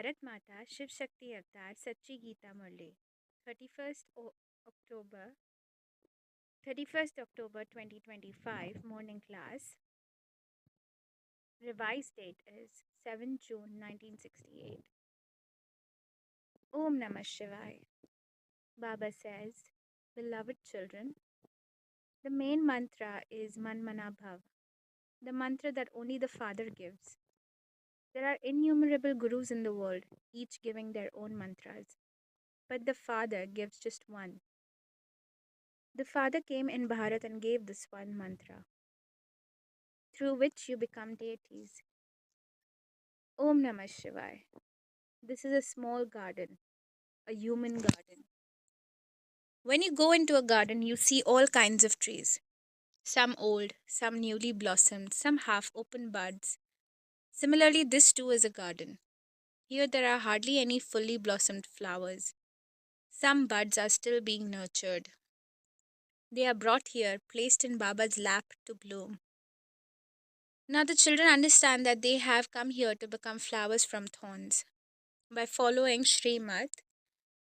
Bharat Mata Shiv Shakti Avatar Sachchi Geeta Murli 31st October 31st October 2025 morning class. Revised date is 7 June 1968. Om Namah Shivaya. Baba says, beloved children, the main mantra is Manmana Bhav, the mantra that only the Father gives. There are innumerable gurus in the world, each giving their own mantras, but the Father gives just one. The Father came in Bharat and gave this one mantra, through which you become deities. Om Namah Shivaya. This is a small garden, a human garden. When you go into a garden, you see all kinds of trees. Some old, some newly blossomed, some half open buds. Similarly, this too is a garden. Here there are hardly any fully blossomed flowers. Some buds are still being nurtured. They are brought here, placed in Baba's lap to bloom. Now the children understand that they have come here to become flowers from thorns. By following Srimad,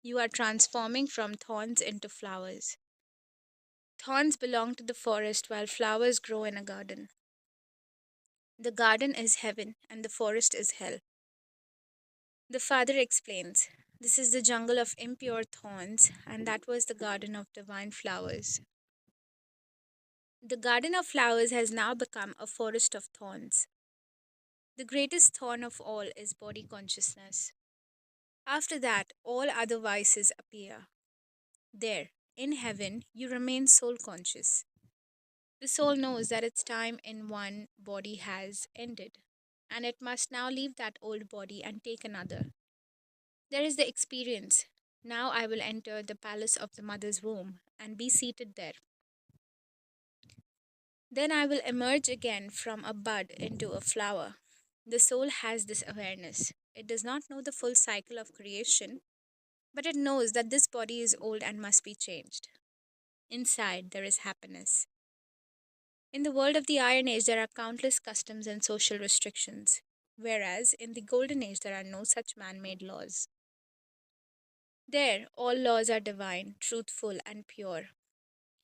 you are transforming from thorns into flowers. Thorns belong to the forest while flowers grow in a garden. The garden is heaven and the forest is hell. The father explains, this is the jungle of impure thorns, and that was the garden of divine flowers. The garden of flowers has now become a forest of thorns. The greatest thorn of all is body consciousness. After that, all other vices appear. There, in heaven, you remain soul conscious. The soul knows that its time in one body has ended, and it must now leave that old body and take another. There is the experience. Now I will enter the palace of the mother's womb and be seated there. Then I will emerge again from a bud into a flower. The soul has this awareness. It does not know the full cycle of creation, but it knows that this body is old and must be changed. Inside, there is happiness. In the world of the Iron Age, there are countless customs and social restrictions, whereas in the Golden Age, there are no such man made laws. There, all laws are divine, truthful, and pure.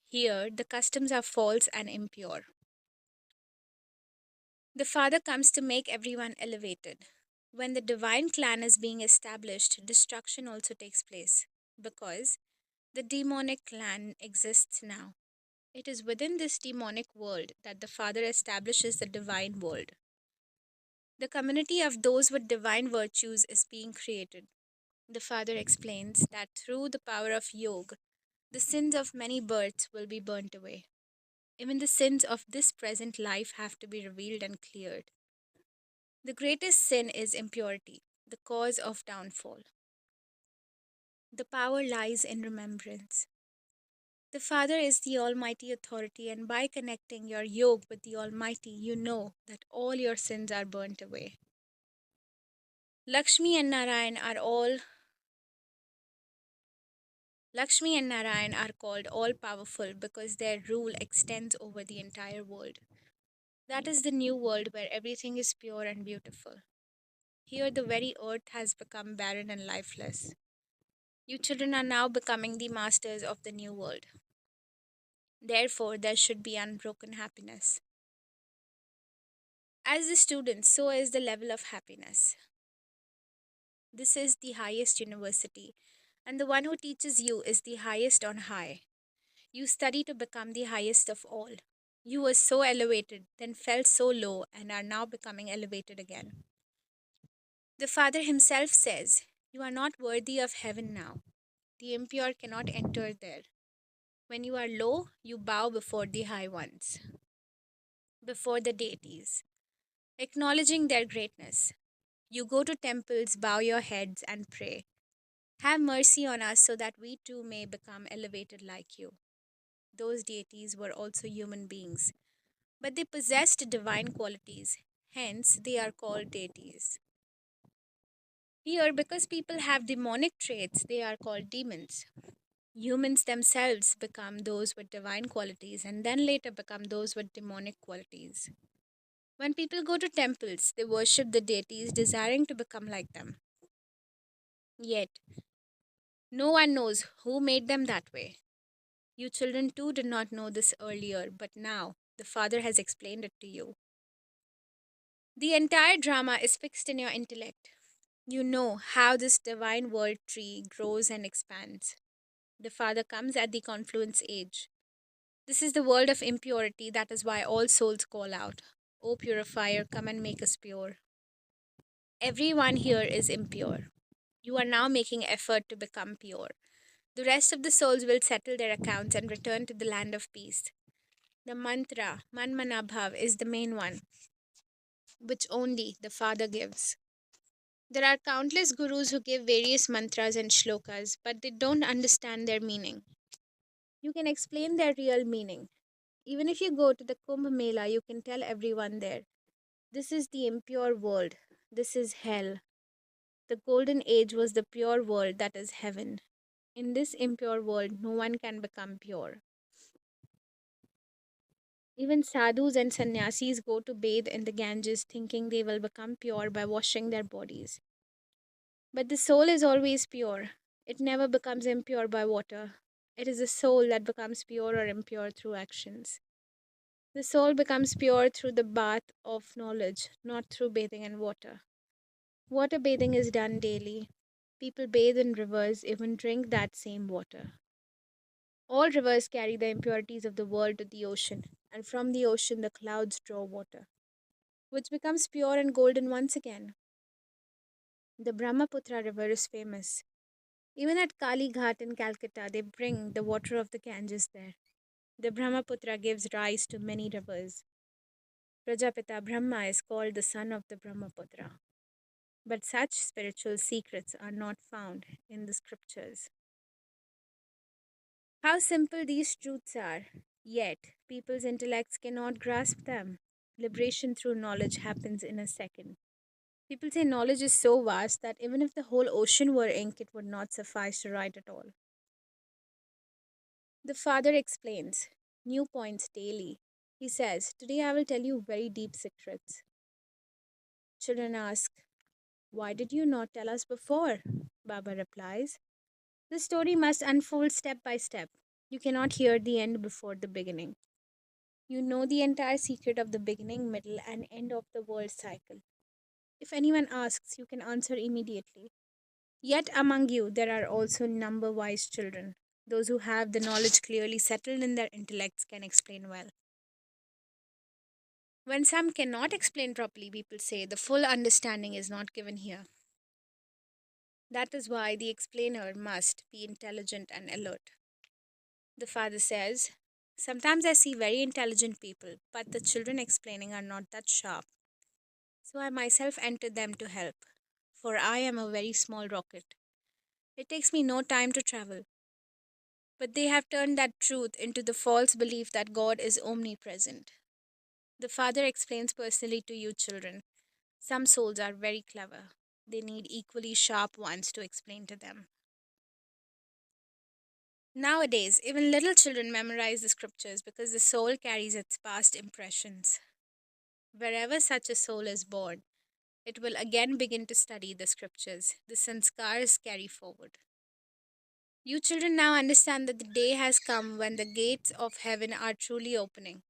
Here, the customs are false and impure. The Father comes to make everyone elevated. When the divine clan is being established, destruction also takes place, because the demonic clan exists now. It is within this demonic world that the Father establishes the divine world. The community of those with divine virtues is being created. The Father explains that through the power of yoga, the sins of many births will be burnt away. Even the sins of this present life have to be revealed and cleared. The greatest sin is impurity, the cause of downfall. The power lies in remembrance. The Father is the Almighty Authority, and by connecting your yoke with the Almighty, you know that all your sins are burnt away. Lakshmi and Narayan are all Lakshmi and Narayan are called all powerful because their rule extends over the entire world. That is the new world where everything is pure and beautiful. Here, the very earth has become barren and lifeless. You children are now becoming the masters of the new world. Therefore, there should be unbroken happiness. As the student, so is the level of happiness. This is the highest university, and the one who teaches you is the highest on high. You study to become the highest of all. You were so elevated, then felt so low, and are now becoming elevated again. The Father himself says, you are not worthy of heaven now. The impure cannot enter there. When you are low, you bow before the high ones, before the deities, acknowledging their greatness. You go to temples, bow your heads, and pray. Have mercy on us so that we too may become elevated like you. Those deities were also human beings, but they possessed divine qualities, hence, they are called deities. Here, because people have demonic traits, they are called demons. Humans themselves become those with divine qualities and then later become those with demonic qualities. When people go to temples, they worship the deities desiring to become like them. Yet, no one knows who made them that way. You children too did not know this earlier, but now the Father has explained it to you. The entire drama is fixed in your intellect. You know how this divine world tree grows and expands. The Father comes at the confluence age. This is the world of impurity, that is why all souls call out, O purifier, come and make us pure. Everyone here is impure. You are now making effort to become pure. The rest of the souls will settle their accounts and return to the land of peace. The mantra, Manmanabhav, is the main one, which only the Father gives. There are countless gurus who give various mantras and shlokas, but they don't understand their meaning. You can explain their real meaning. Even if you go to the Kumbh Mela, you can tell everyone there, this is the impure world, this is hell. The golden age was the pure world, that is heaven. In this impure world, no one can become pure. Even sadhus and sannyasis go to bathe in the Ganges thinking they will become pure by washing their bodies. But the soul is always pure. It never becomes impure by water. It is the soul that becomes pure or impure through actions. The soul becomes pure through the bath of knowledge, not through bathing in water. Water bathing is done daily. People bathe in rivers, even drink that same water. All rivers carry the impurities of the world to the ocean, and from the ocean the clouds draw water, which becomes pure and golden once again. The Brahmaputra river is famous. Even at Kali Ghat in Calcutta, they bring the water of the Ganges there. The Brahmaputra gives rise to many rivers. Prajapita Brahma is called the son of the Brahmaputra. But such spiritual secrets are not found in the scriptures. How simple these truths are, yet people's intellects cannot grasp them. Liberation through knowledge happens in a second. People say knowledge is so vast that even if the whole ocean were ink, it would not suffice to write it all. The Father explains new points daily. He says, today I will tell you very deep secrets. Children ask, why did you not tell us before? Baba replies, the story must unfold step by step. You cannot hear the end before the beginning. You know the entire secret of the beginning, middle, and end of the world cycle. If anyone asks, you can answer immediately. Yet among you there are also number wise children. Those who have the knowledge clearly settled in their intellects can explain well. When some cannot explain properly, people say the full understanding is not given here. That is why the explainer must be intelligent and alert. The father says, sometimes I see very intelligent people, but the children explaining are not that sharp. So I myself enter them to help, for I am a very small rocket. It takes me no time to travel. But they have turned that truth into the false belief that God is omnipresent. The Father explains personally to you children. Some souls are very clever. They need equally sharp ones to explain to them. Nowadays, even little children memorize the scriptures because the soul carries its past impressions. Wherever such a soul is born, it will again begin to study the scriptures. The sanskars carry forward. You children now understand that the day has come when the gates of heaven are truly opening.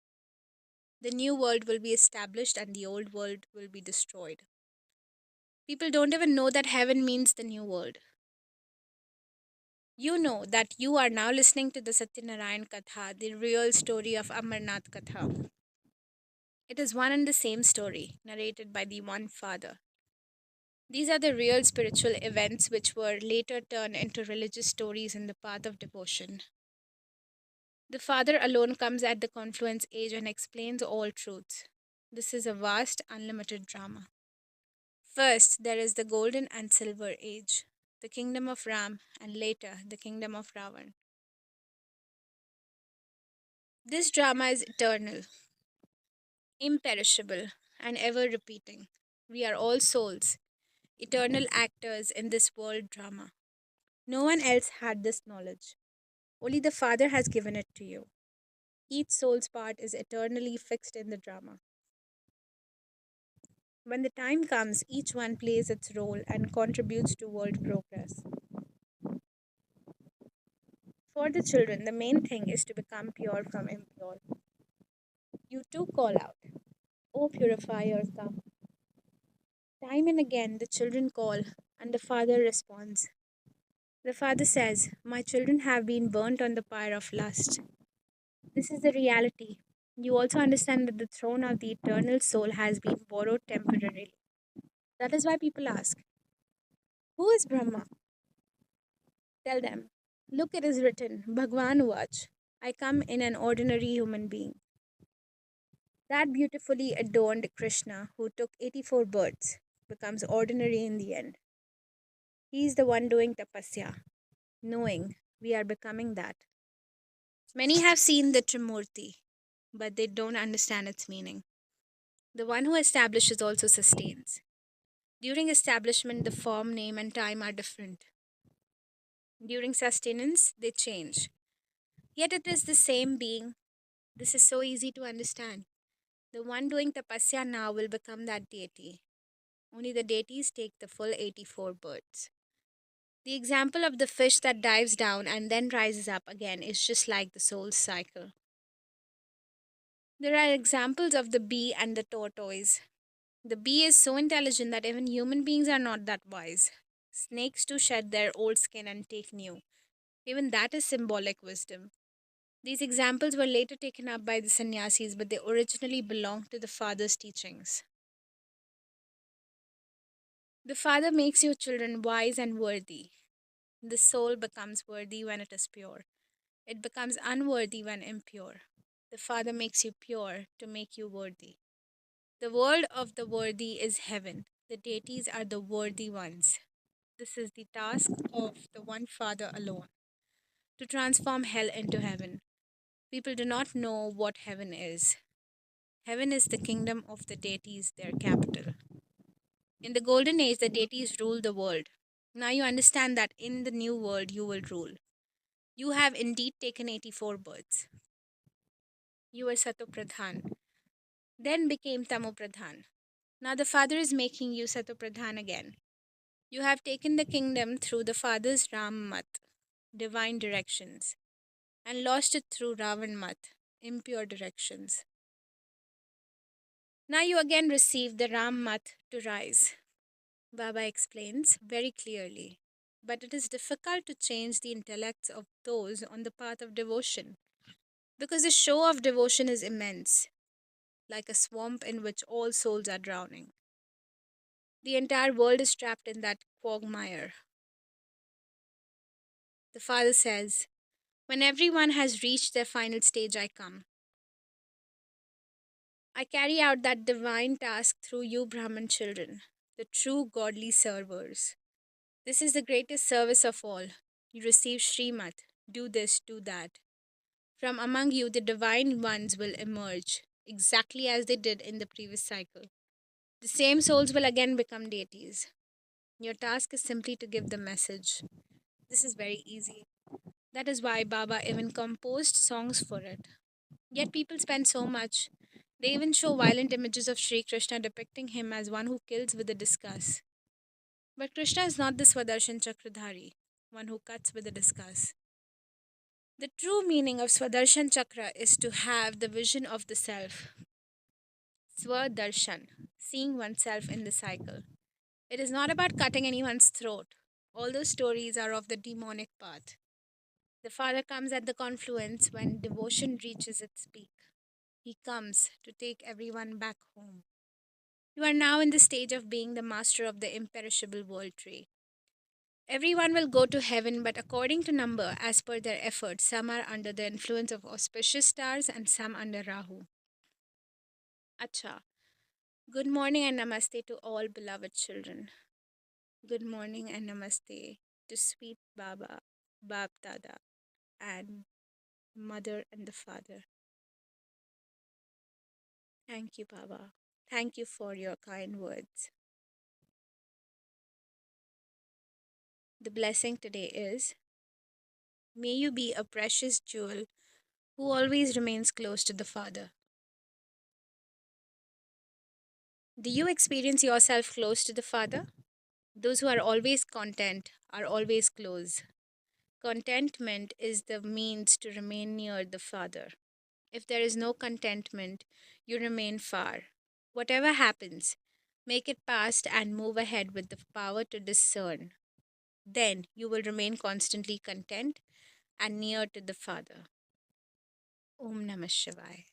The new world will be established and the old world will be destroyed. People don't even know that heaven means the new world. You know that you are now listening to the Satyanarayan Katha, the real story of Amarnath Katha. It is one and the same story, narrated by the one Father. These are the real spiritual events which were later turned into religious stories in the path of devotion. The Father alone comes at the confluence age and explains all truths. This is a vast, unlimited drama. First, there is the golden and silver age, the kingdom of Ram, and later, the kingdom of Ravan. This drama is eternal, imperishable, and ever repeating. We are all souls, eternal actors in this world drama. No one else had this knowledge. Only the Father has given it to you. Each soul's part is eternally fixed in the drama. When the time comes, each one plays its role and contributes to world progress. us. For the children, the main thing is to become pure from impure. You too call out, O purifier, come. Time and again the children call, and the father responds. The father says, my children have been burnt on the pyre of lust. This is the reality. You also understand that the throne of the eternal soul has been borrowed temporarily. That is why people ask, who is Brahma? Tell them, look, it is written, Bhagwan Vach, I come in an ordinary human being. That beautifully adorned Krishna, who took 84 births, becomes ordinary in the end. He is the one doing tapasya, knowing we are becoming that. Many have seen the Trimurti, but they don't understand its meaning. The one who establishes also sustains. During establishment, the form, name, and time are different. During sustenance, they change. Yet it is the same being. This is so easy to understand. The one doing tapasya now will become that deity. Only the deities take the full 84 births. The example of the fish that dives down and then rises up again is just like the soul's cycle. There are examples of the bee and the tortoise. The bee is so intelligent that even human beings are not that wise. Snakes too shed their old skin and take new. Even that is symbolic wisdom. These examples were later taken up by the sannyasis, but they originally belonged to the Father's teachings. The Father makes your children wise and worthy. The soul becomes worthy when it is pure. It becomes unworthy when impure. The Father makes you pure to make you worthy. The world of the worthy is heaven. The deities are the worthy ones. This is the task of the one Father alone, to transform hell into heaven. People do not know what heaven is. Heaven is the kingdom of the deities, their capital. In the golden age, the deities ruled the world. Now you understand that in the new world, you will rule. You have indeed taken 84 births. You were Satopradhan, then became Tamopradhan. Now the Father is making you Satopradhan again. You have taken the kingdom through the Father's Ram Mat, divine directions, and lost it through Ravan Mat, impure directions. Now you again receive the Ram Mat to rise. Baba explains very clearly. But it is difficult to change the intellects of those on the path of devotion, because the show of devotion is immense, like a swamp in which all souls are drowning. The entire world is trapped in that quagmire. The Father says, when everyone has reached their final stage, I come. I carry out that divine task through you, Brahman children, the true godly servers. This is the greatest service of all. You receive Srimat. Do this, do that. From among you, the divine ones will emerge, exactly as they did in the previous cycle. The same souls will again become deities. Your task is simply to give the message. This is very easy. That is why Baba even composed songs for it. Yet people spend so much. They even show violent images of Sri Krishna depicting him as one who kills with a discus. But Krishna is not the Swadershan Chakradhari, one who cuts with a discus. The true meaning of Swadershan Chakra is to have the vision of the self. Swadarshan, seeing oneself in the cycle. It is not about cutting anyone's throat. All those stories are of the demonic path. The Father comes at the confluence when devotion reaches its peak. He comes to take everyone back home. You are now in the stage of being the master of the imperishable world tree. Everyone will go to heaven, but according to number, as per their efforts, some are under the influence of auspicious stars and some under Rahu. Acha. Good morning and namaste to all beloved children. Good morning and namaste to sweet Baba, Bab Dada, and Mother and the Father. Thank you, Baba. Thank you for your kind words. The blessing today is, may you be a precious jewel who always remains close to the Father. Do you experience yourself close to the Father? Those who are always content are always close. Contentment is the means to remain near the Father. If there is no contentment, you remain far. Whatever happens, make it past and move ahead with the power to discern. Then you will remain constantly content and near to the Father. Om Namah Shivaya.